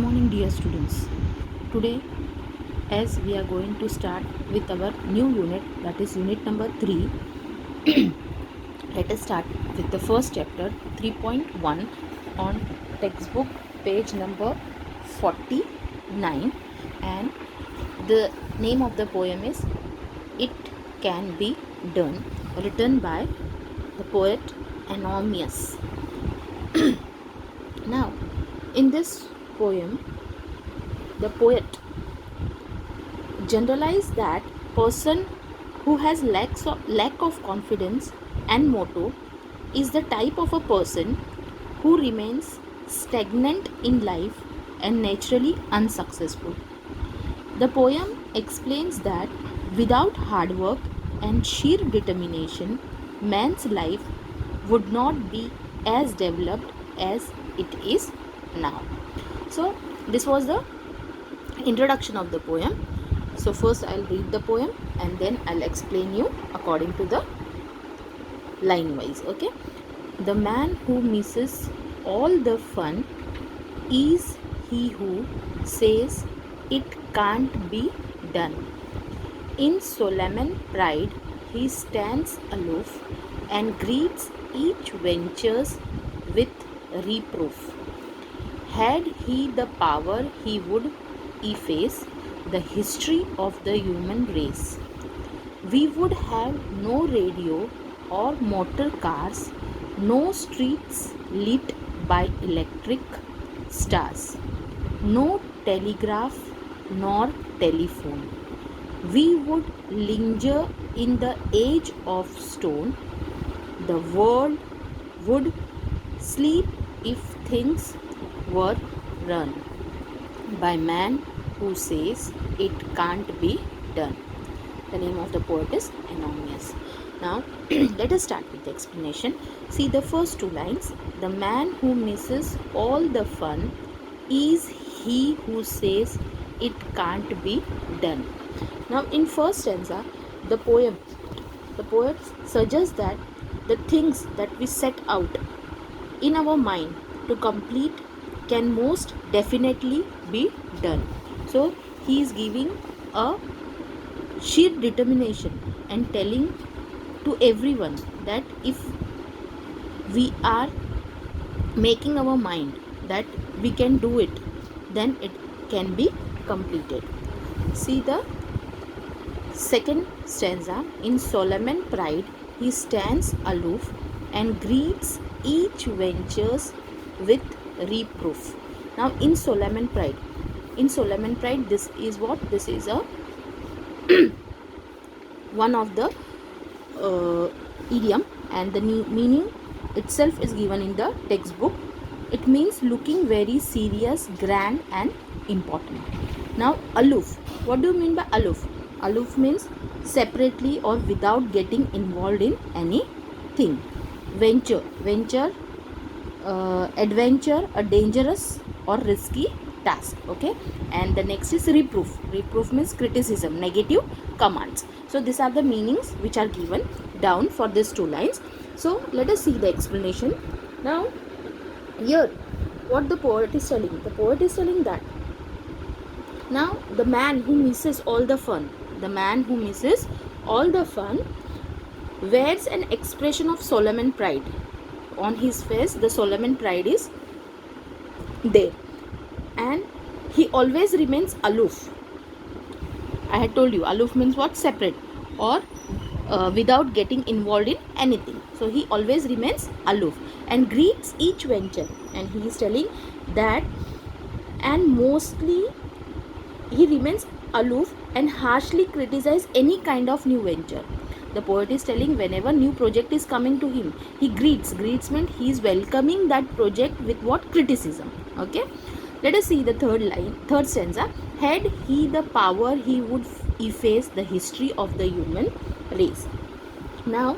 morning, dear students. Today, as we are going to start with our new unit, that is unit number 3, let us start with the first chapter 3.1 on textbook page number 49, and the name of the poem is It Can Be Done, written by the poet Anonymous. Now, in this poem, the poet generalized that person who has lack of confidence and motto is the type of a person who remains stagnant in life and naturally unsuccessful. The poem explains that without hard work and sheer determination, man's life would not be as developed as it is now. So, this was the introduction of the poem. So first I'll read the poem and then I'll explain you according to the line wise. Okay. The man who misses all the fun is he who says it can't be done. In solemn pride he stands aloof and greets each ventures with reproof. Had he the power, he would efface the history of the human race. We would have no radio or motor cars, no streets lit by electric stars, no telegraph nor telephone. We would linger in the age of stone. The world would sleep if things were run by man who says it can't be done. The name of the poet is Anonymous. Now, let us start with the explanation. See the first two lines. The man who misses all the fun is he who says it can't be done. Now, in first stanza, the poet suggests that the things that we set out in our mind to complete can most definitely be done. So he is giving a sheer determination and telling to everyone that if we are making our mind that we can do it, then it can be completed. See the second stanza. In solemn pride he stands aloof and greets each ventures with reproof. Now in solemn pride, this is what? This is a one of the idiom, and the meaning itself is given in the textbook. It means looking very serious, grand and important. Now aloof, what do you mean by aloof? Aloof means separately or without getting involved in anything. Venture, adventure, a dangerous or risky task. Okay, and the next is reproof. Reproof means criticism, negative commands. So these are the meanings which are given down for these two lines. So let us see the explanation. Now here what the poet is telling. The poet is telling that now the man who misses all the fun, wears an expression of solemn pride. On his face the solemn pride is there, and he always remains aloof. I had told you aloof means what? Separate or without getting involved in anything. So he always remains aloof and greets each venture, and he is telling that, and mostly he remains aloof and harshly criticize any kind of new venture. The poet is telling whenever new project is coming to him, he greets means he is welcoming that project with what? Criticism. Okay, let us see the third stanza. Had he the power, he would efface the history of the human race. Now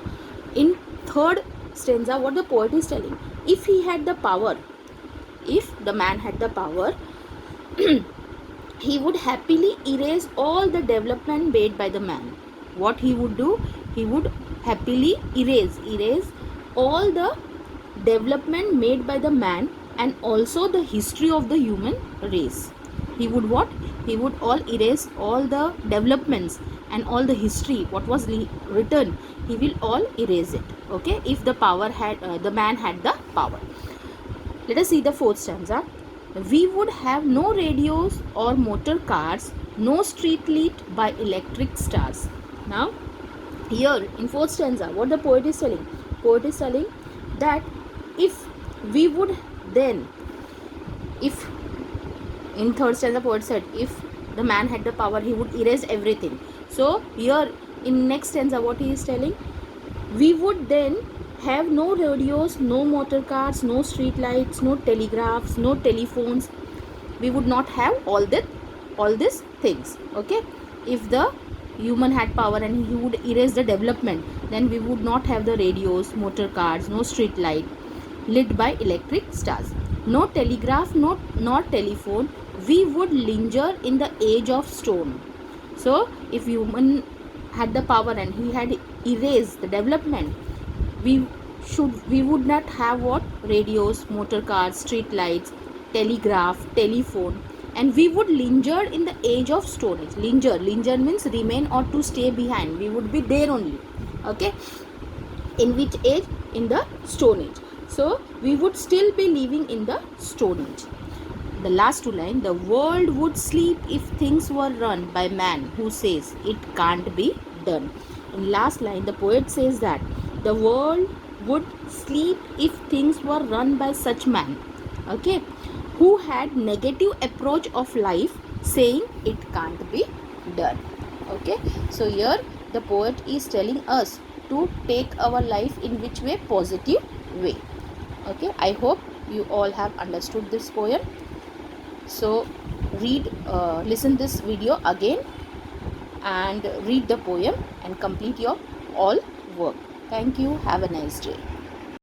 in third stanza what the poet is telling, if he had the power, if the man had the power he would happily erase all the development made by the man. What he would do? He would happily erase all the development made by the man and also the history of the human race. He would what? He would all erase all the developments and all the history what was written. He will all erase it. Okay, if the power had the man had the power. Let us see the fourth stanza. We would have no radios or motor cars, no street lit by electric stars. Now, here in fourth stanza, what the poet is telling? Poet is telling that if we would then, if in third stanza poet said, if the man had the power, he would erase everything. So here in next stanza, what he is telling? We would then have no radios, no motor cars, no street lights, no telegraphs, no telephones. We would not have all these things. Okay, if the human had power and he would erase the development, then we would not have the radios, motor cars, no street light lit by electric stars, no telegraph, nor telephone. We would linger in the age of stone. So if human had the power and he had erased the development, we would not have what? Radios, motor cars, street lights, telegraph, telephone, and we would linger in the age of stone age. Linger means remain or to stay behind. We would be there only. Okay, in which age? In the stone age. So we would still be living in the stone age. The last two lines, the world would sleep if things were run by man who says it can't be done. In last line, the poet says that the world would sleep if things were run by such man, okay, who had negative approach of life, saying it can't be done. Okay, so here the poet is telling us to take our life in which way? Positive way. Okay, I hope you all have understood this poem. So listen this video again and read the poem and complete your all work. Thank you. Have a nice day.